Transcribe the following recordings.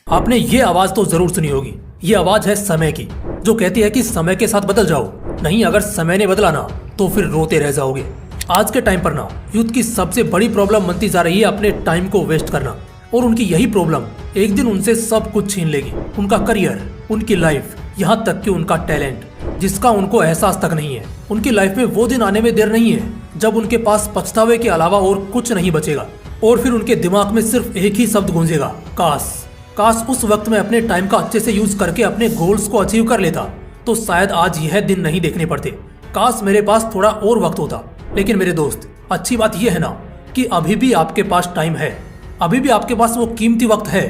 आपने ये आवाज तो जरूर सुनी होगी। ये आवाज है समय की, जो कहती है कि समय के साथ बदल जाओ, नहीं अगर समय ने बदला ना तो फिर रोते रह जाओगे। आज के टाइम पर ना यूथ की सबसे बड़ी प्रॉब्लम बनती जा रही है अपने टाइम को वेस्ट करना, और उनकी यही प्रॉब्लम एक दिन उनसे सब कुछ छीन लेगी। उनका करियर, उनकी लाइफ, यहाँ तक कि उनका टैलेंट, जिसका उनको एहसास तक नहीं है। उनकी लाइफ में वो दिन आने में देर नहीं है जब उनके पास पछतावे के अलावा और कुछ नहीं बचेगा, और फिर उनके दिमाग में सिर्फ एक ही शब्द गूंजेगा, काश। काश उस वक्त में अपने टाइम का अच्छे से यूज करके अपने गोल्स को अचीव कर लेता तो शायद आज यह दिन नहीं देखने पड़ते। काश मेरे पास थोड़ा और वक्त होता। लेकिन मेरे दोस्त, अच्छी बात यह है ना कि अभी भी आपके पास टाइम है। अभी भी आपके पास वो कीमती वक्त है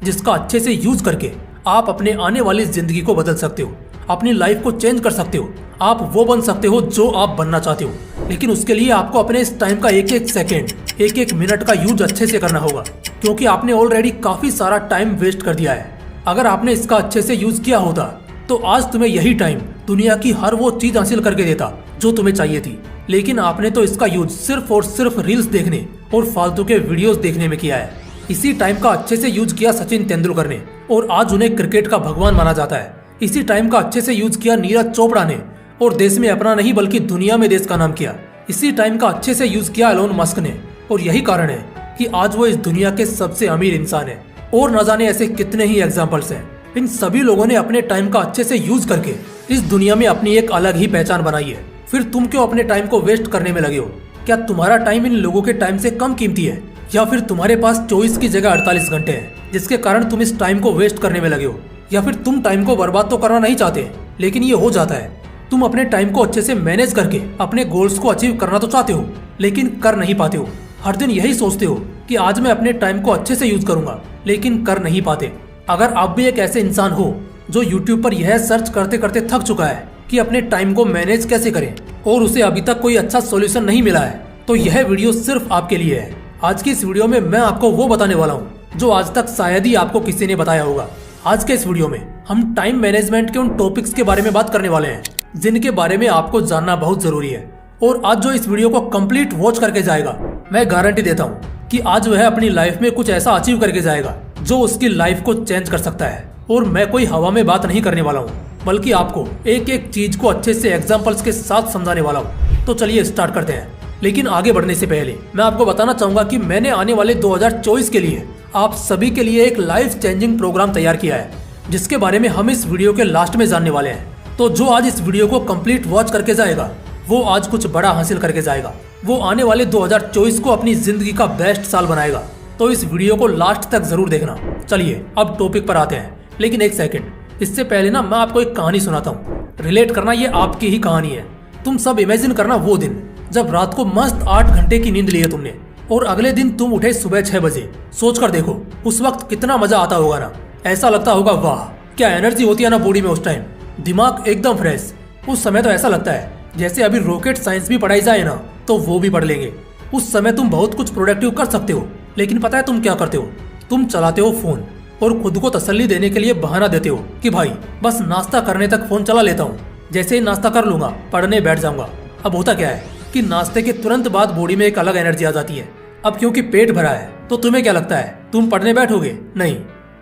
जिसका अच्छे से यूज करके आप अपने आने वाली जिंदगी को बदल सकते हो, अपनी लाइफ को चेंज कर सकते हो। आप वो बन सकते हो जो आप बनना चाहते हो। लेकिन उसके लिए आपको अपने इस टाइम का एक एक सेकेंड, एक एक मिनट का यूज अच्छे से करना होगा, क्योंकि आपने ऑलरेडी काफी सारा टाइम वेस्ट कर दिया है। अगर आपने इसका अच्छे से यूज किया होता तो आज तुम्हें यही टाइम दुनिया की हर वो चीज हासिल करके देता जो तुम्हें चाहिए थी। लेकिन आपने तो इसका यूज सिर्फ और सिर्फ रील्स देखने और फालतू के वीडियोस देखने में किया है। इसी टाइम का अच्छे से यूज किया सचिन तेंदुलकर ने, और आज उन्हें क्रिकेट का भगवान माना जाता है। इसी टाइम का अच्छे से यूज किया नीरज चोपड़ा ने, और देश में अपना नहीं बल्कि दुनिया में देश का नाम किया। इसी टाइम का अच्छे से यूज किया एलोन मस्क ने, और यही कारण है कि आज वो इस दुनिया के सबसे अमीर इंसान है। और न जाने ऐसे कितने ही एग्जाम्पल्स हैं। इन सभी लोगों ने अपने टाइम का अच्छे से यूज करके इस दुनिया में अपनी एक अलग ही पहचान बनाई है। फिर तुम क्यों अपने टाइम को वेस्ट करने में लगे हो? क्या तुम्हारा टाइम इन लोगों के टाइम से कम कीमती है, या फिर तुम्हारे पास 24 की जगह 48 घंटे हैं जिसके कारण तुम इस टाइम को वेस्ट करने में लगे हो? या फिर तुम टाइम को बर्बाद तो करना नहीं चाहते, लेकिन ये हो जाता है। तुम अपने टाइम को अच्छे से मैनेज करके अपने गोल्स को अचीव करना तो चाहते हो, लेकिन कर नहीं पाते हो। हर दिन यही सोचते हो कि आज मैं अपने टाइम को अच्छे से यूज करूंगा, लेकिन कर नहीं पाते। अगर आप भी एक ऐसे इंसान हो जो YouTube पर यह सर्च करते करते थक चुका है कि अपने टाइम को मैनेज कैसे करें, और उसे अभी तक कोई अच्छा सॉल्यूशन नहीं मिला है, तो यह वीडियो सिर्फ आपके लिए है। आज की इस वीडियो में मैं आपको वो बताने वाला हूँ जो आज तक शायद ही आपको किसी ने बताया होगा। आज के इस वीडियो में हम टाइम मैनेजमेंट के उन टॉपिक्स के बारे में बात करने वाले हैं जिनके बारे में आपको जानना बहुत जरूरी है। और आज जो इस वीडियो को कंप्लीट वॉच करके जाएगा, मैं गारंटी देता हूँ कि आज वह अपनी लाइफ में कुछ ऐसा अचीव करके जाएगा जो उसकी लाइफ को चेंज कर सकता है। और मैं कोई हवा में बात नहीं करने वाला हूँ, बल्कि आपको एक एक चीज को अच्छे से एग्जाम्पल्स के साथ समझाने वाला हूँ। तो चलिए स्टार्ट करते हैं। लेकिन आगे बढ़ने से पहले मैं आपको बताना चाहूंगा कि मैंने आने वाले 2024 के लिए आप सभी के लिए एक लाइफ चेंजिंग प्रोग्राम तैयार किया है, जिसके बारे में हम इस वीडियो के लास्ट में जानने वाले हैं। तो जो आज इस वीडियो को कंप्लीट वॉच करके जाएगा वो आज कुछ बड़ा हासिल करके जाएगा। वो आने वाले 2024 को अपनी जिंदगी का बेस्ट साल बनाएगा। तो इस वीडियो को लास्ट तक जरूर देखना। चलिए अब टॉपिक पर आते हैं। लेकिन एक सेकंड, इससे पहले ना मैं आपको एक कहानी सुनाता हूँ। रिलेट करना ये आपकी ही कहानी है। तुम सब इमेजिन करना वो दिन जब रात को मस्त 8 घंटे की नींद ली है तुमने, और अगले दिन तुम उठे सुबह 6 बजे। सोच कर देखो उस वक्त कितना मजा आता होगा ना। ऐसा लगता होगा वाह क्या एनर्जी होती है ना बॉडी में उस टाइम, दिमाग एकदम फ्रेश। उस समय तो ऐसा लगता है जैसे अभी रॉकेट साइंस भी पढ़ाई जाए ना तो वो भी पढ़ लेंगे। उस समय तुम बहुत कुछ प्रोडक्टिव कर सकते हो। लेकिन पता है तुम क्या करते हो? तुम चलाते हो फोन, और खुद को तसल्ली देने के लिए बहाना देते हो कि भाई बस नाश्ता करने तक फोन चला लेता हूँ, जैसे ही नाश्ता कर लूंगा पढ़ने बैठ जाऊंगा। अब होता क्या है कि नाश्ते के तुरंत बाद बॉडी में एक अलग एनर्जी आ जाती है। अब क्योंकि पेट भरा है तो तुम्हें क्या लगता है तुम पढ़ने बैठोगे? नहीं,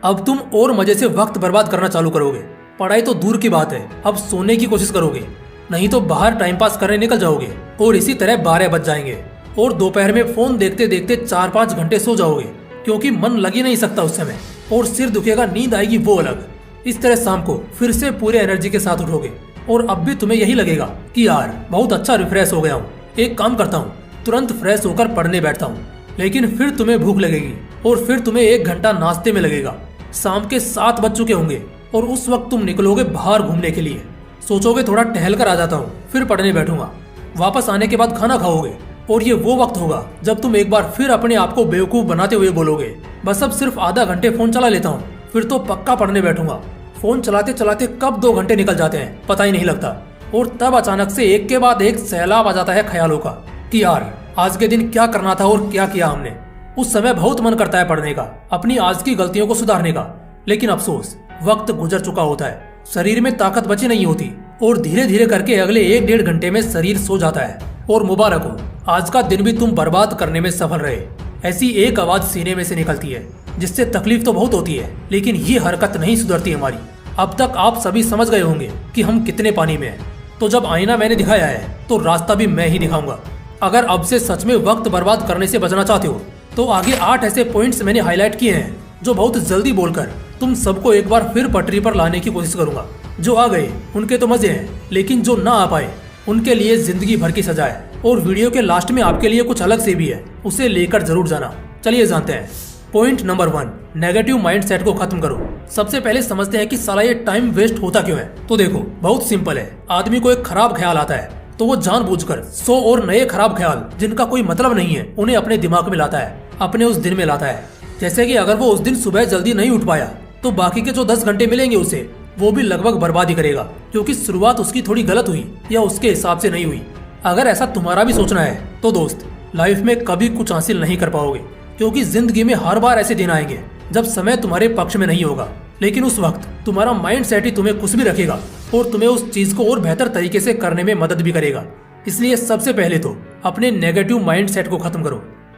अब तुम और मजे से वक्त बर्बाद करना चालू करोगे। पढ़ाई तो दूर की बात है, अब सोने की कोशिश करोगे, नहीं तो बाहर टाइम पास करने निकल जाओगे। और इसी तरह 12 बज जाएंगे और दोपहर में फोन देखते देखते 4-5 घंटे सो जाओगे, क्योंकि मन लग ही नहीं सकता उस समय, और सिर दुखेगा, नींद आएगी वो अलग। इस तरह शाम को फिर से पूरे एनर्जी के साथ उठोगे, और अब भी तुम्हें यही लगेगा कि यार बहुत अच्छा रिफ्रेश हो गया हूँ, एक काम करता हूँ तुरंत फ्रेश होकर पढ़ने बैठता हूँ। लेकिन फिर तुम्हें भूख लगेगी, और फिर तुम्हें 1 घंटा नाश्ते में लगेगा। शाम के 7 बज चुके होंगे, और उस वक्त तुम निकलोगे बाहर घूमने के लिए। सोचोगे थोड़ा टहल कर आ जाता हूँ, फिर पढ़ने बैठूंगा। वापस आने के बाद खाना खाओगे, और ये वो वक्त होगा जब तुम एक बार फिर अपने आप को बेवकूफ बनाते हुए बोलोगे बस अब सिर्फ आधा घंटे फोन चला लेता हूँ, फिर तो पक्का पढ़ने बैठूंगा। फोन चलाते चलाते कब 2 घंटे निकल जाते हैं पता ही नहीं लगता, और तब अचानक से एक के बाद एक सैलाब आ जाता है ख्यालों का कि यार आज के दिन क्या करना था और क्या किया हमने। उस समय बहुत मन करता है पढ़ने का, अपनी आज की गलतियों को सुधारने का, लेकिन अफसोस वक्त गुजर चुका होता है, शरीर में ताकत बची नहीं होती, और धीरे धीरे करके अगले 1-1.5 घंटे में शरीर सो जाता है। और मुबारक हो, आज का दिन भी तुम बर्बाद करने में सफल रहे। ऐसी एक आवाज सीने में से निकलती है, जिससे तकलीफ तो बहुत होती है, लेकिन ये हरकत नहीं सुधरती हमारी। अब तक आप सभी समझ गए होंगे कि हम कितने पानी में हैं। तो जब आईना मैंने दिखाया है तो रास्ता भी मैं ही दिखाऊंगा। अगर अब से सच में वक्त बर्बाद करने से बचना चाहते हो तो आगे 8 ऐसे पॉइंट्स मैंने हाईलाइट किए हैं जो बहुत जल्दी बोलकर तुम सबको एक बार फिर पटरी पर लाने की कोशिश करूंगा। जो आ गए उनके तो मजे हैं, लेकिन जो ना आ पाए उनके लिए जिंदगी भर की सजा है। और वीडियो के लास्ट में आपके लिए कुछ अलग से भी है, उसे लेकर जरूर जाना। चलिए जानते हैं। पॉइंट नंबर 1, नेगेटिव माइंडसेट को खत्म करो। सबसे पहले समझते हैं कि साला ये टाइम वेस्ट होता क्यों है। तो देखो, बहुत सिंपल है। आदमी को एक खराब ख्याल आता है तो वो जानबूझकर 100 और नए खराब ख्याल जिनका कोई मतलब नहीं है उन्हें अपने दिमाग में लाता है, अपने उस दिन में लाता है। जैसे कि अगर वो उस दिन सुबह जल्दी नहीं उठ पाया तो बाकी के जो 10 घंटे मिलेंगे उसे वो भी लगभग बर्बाद ही करेगा, क्योंकि शुरुआत उसकी थोड़ी गलत हुई या उसके हिसाब से नहीं हुई। अगर ऐसा तुम्हारा भी सोचना है तो दोस्त, लाइफ में कभी कुछ हासिल नहीं कर पाओगे, क्योंकि जिंदगी में हर बार ऐसे दिन आएंगे जब समय तुम्हारे पक्ष में नहीं होगा। लेकिन उस वक्त तुम्हारा माइंड सेट ही तुम्हें खुश भी रखेगा और तुम्हें उस चीज को और बेहतर तरीके से करने में मदद भी करेगा। इसलिए सबसे पहले तो अपने नेगेटिव माइंड सेट को खत्म करो।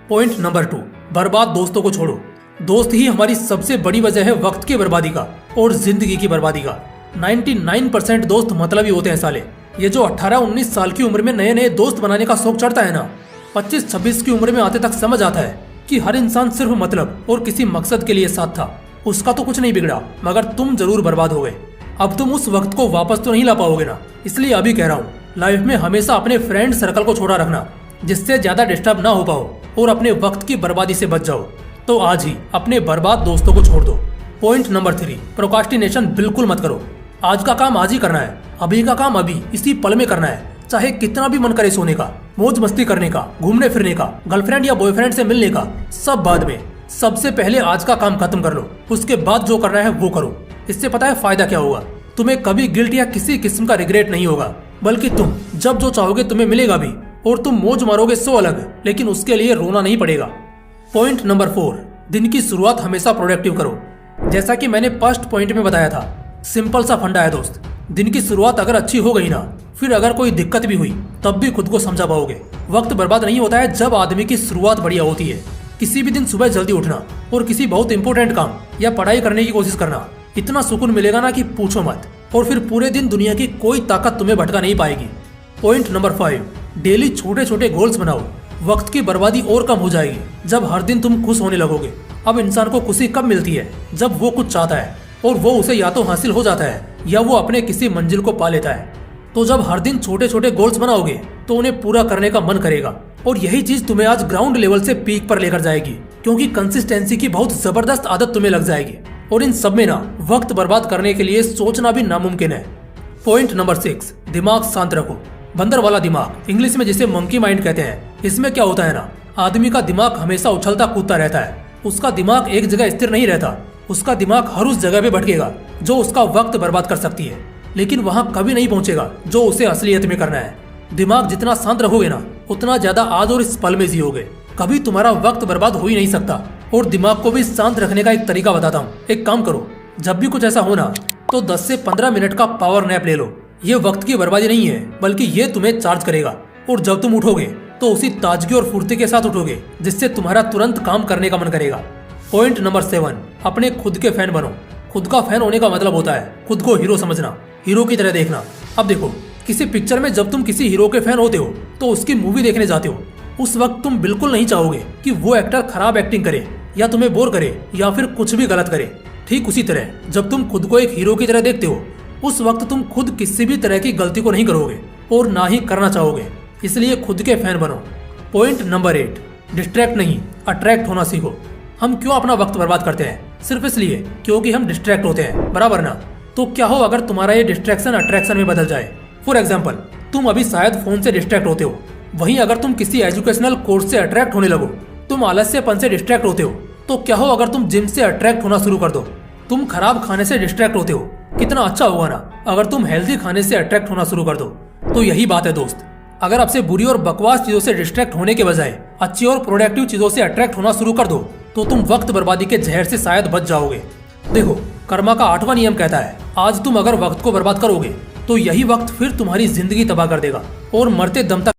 पॉइंट नंबर 2, बर्बाद दोस्तों को छोड़ो। दोस्त ही हमारी सबसे बड़ी वजह है वक्त की बर्बादी का और जिंदगी की बर्बादी का। 99% दोस्त मतलबी होते हैं साले। ये जो 18-19 साल की उम्र में नए नए दोस्त बनाने का शौक चढ़ता है ना, 25-26 की उम्र में आते तक समझ आता है कि हर इंसान सिर्फ मतलब और किसी मकसद के लिए साथ था। उसका तो कुछ नहीं बिगड़ा, मगर तुम जरूर बर्बाद हो गए। अब तुम उस वक्त को वापस तो नहीं ला पाओगे ना। इसलिए अभी कह रहा हूँ, लाइफ में हमेशा अपने फ्रेंड सर्कल को छोड़ा रखना, जिससे ज्यादा डिस्टर्ब ना हो पाओ और अपने वक्त की बर्बादी से बच जाओ। तो आज ही अपने बर्बाद दोस्तों को छोड़ दो। पॉइंट नंबर 3, प्रोक्रास्टिनेशन बिल्कुल मत करो। आज का काम आज ही करना है, अभी का काम अभी इसी पल में करना है। चाहे कितना भी मन करे सोने का, मौज मस्ती करने का, घूमने फिरने का, गर्लफ्रेंड या बॉयफ्रेंड से मिलने का, सब बाद में। सबसे पहले आज का काम खत्म कर लो, उसके बाद जो करना है वो करो। इससे पता है फायदा क्या होगा? तुम्हें कभी गिल्ट या किसी किस्म का रिग्रेट नहीं होगा, बल्कि तुम जब जो चाहोगे तुम्हें मिलेगा भी और तुम मौज मारोगे सो अलग, लेकिन उसके लिए रोना नहीं पड़ेगा। पॉइंट नंबर 4, दिन की शुरुआत हमेशा प्रोडक्टिव करो। जैसा कि मैंने फर्स्ट पॉइंट में बताया था, सिंपल सा फंडा है दोस्त। दिन की शुरुआत अगर अच्छी हो गई ना, फिर अगर कोई दिक्कत भी हुई तब भी खुद को समझा पाओगे। वक्त बर्बाद नहीं होता है जब आदमी की शुरुआत बढ़िया होती है। किसी भी दिन सुबह जल्दी उठना और किसी बहुत इंपॉर्टेंट काम या पढ़ाई करने की कोशिश करना, इतना सुकून मिलेगा ना कि पूछो मत। और फिर पूरे दिन दुनिया की कोई ताकत तुम्हें भटका नहीं पाएगी। पॉइंट नंबर 5, डेली छोटे छोटे गोल्स बनाओ। वक्त की बर्बादी और कम हो जाएगी जब हर दिन तुम खुश होने लगोगे। अब इंसान को खुशी कब मिलती है? जब वो कुछ चाहता है और वो उसे या तो हासिल हो जाता है या वो अपने किसी मंजिल को पा लेता है। तो जब हर दिन छोटे छोटे गोल्स बनाओगे तो उन्हें पूरा करने का मन करेगा, और यही चीज तुम्हें आज ग्राउंड लेवल से पीक पर लेकर जाएगी, क्योंकि कंसिस्टेंसी की बहुत जबरदस्त आदत तुम्हें लग जाएगी। और इन सब में ना वक्त बर्बाद करने के लिए सोचना भी नामुमकिन है। पॉइंट नंबर 6, दिमाग शांत रखो। बंदर वाला दिमाग, इंग्लिश में जिसे मंकी माइंड कहते हैं। इसमें क्या होता है ना, आदमी का दिमाग हमेशा उछलता कूदता रहता है। उसका दिमाग एक जगह स्थिर नहीं रहता। उसका दिमाग हर उस जगह पे भटकेगा जो उसका वक्त बर्बाद कर सकती है, लेकिन वहां कभी नहीं पहुंचेगा जो उसे असलियत में करना है। दिमाग जितना शांत रखोगे ना, उतना ज्यादा आज और इस पल में जियोगे। कभी तुम्हारा वक्त बर्बाद हो ही नहीं सकता। और दिमाग को भी शांत रखने का एक तरीका बताता हूँ। एक काम करो, जब भी कुछ ऐसा हो ना तो 10 से 15 मिनट का पावर नैप ले लो। ये वक्त की बर्बादी नहीं है, बल्कि ये तुम्हें चार्ज करेगा। और जब तुम उठोगे तो उसी ताजगी और फुर्ती के साथ उठोगे जिससे तुम्हारा तुरंत काम करने का मन करेगा। पॉइंट नंबर 7, अपने खुद के फैन बनो। खुद का फैन होने का मतलब होता है खुद को हीरो समझना, हीरो की तरह देखना। अब देखो, किसी पिक्चर में जब तुम किसी हीरो के फैन होते हो तो उसकी मूवी देखने जाते हो, उस वक्त तुम बिल्कुल नहीं चाहोगे कि वो एक्टर खराब एक्टिंग करे या तुम्हें बोर करे या फिर कुछ भी गलत करे। ठीक उसी तरह जब तुम खुद को एक हीरो की तरह देखते हो, उस वक्त तुम खुद किसी भी तरह की गलती को नहीं करोगे और ना ही करना चाहोगे। इसलिए खुद के फैन बनो। पॉइंट नंबर 8, डिस्ट्रैक्ट नहीं, अट्रैक्ट होना सीखो। हम क्यों अपना वक्त बर्बाद करते हैं? सिर्फ इसलिए क्योंकि हम डिस्ट्रैक्ट होते हैं, बराबर ना? तो क्या हो अगर तुम्हारा ये डिस्ट्रैक्शन अट्रैक्शन में बदल जाए? फॉर एग्जाम्पल, तुम अभी शायद फोन से डिस्ट्रैक्ट होते हो, वहीं अगर तुम किसी एजुकेशनल कोर्स से अट्रैक्ट होने लगो। तुम आलस्यपन से डिस्ट्रैक्ट होते हो, तो क्या हो अगर तुम जिम से अट्रैक्ट होना शुरू कर दो? तुम खराब खाने से डिस्ट्रैक्ट होते हो, कितना अच्छा होगा ना अगर तुम हेल्दी खाने से अट्रैक्ट होना शुरू कर दो। तो यही बात है दोस्त, अगर आपसे बुरी और बकवास चीजों से डिस्ट्रैक्ट होने के बजाय अच्छी और प्रोडक्टिव चीजों से अट्रैक्ट होना शुरू कर दो तो तुम वक्त बर्बादी के जहर से शायद बच जाओगे। देखो, कर्मा का 8वां नियम कहता है, आज तुम अगर वक्त को बर्बाद करोगे तो यही वक्त फिर तुम्हारी जिंदगी तबाह कर देगा और मरते दम तक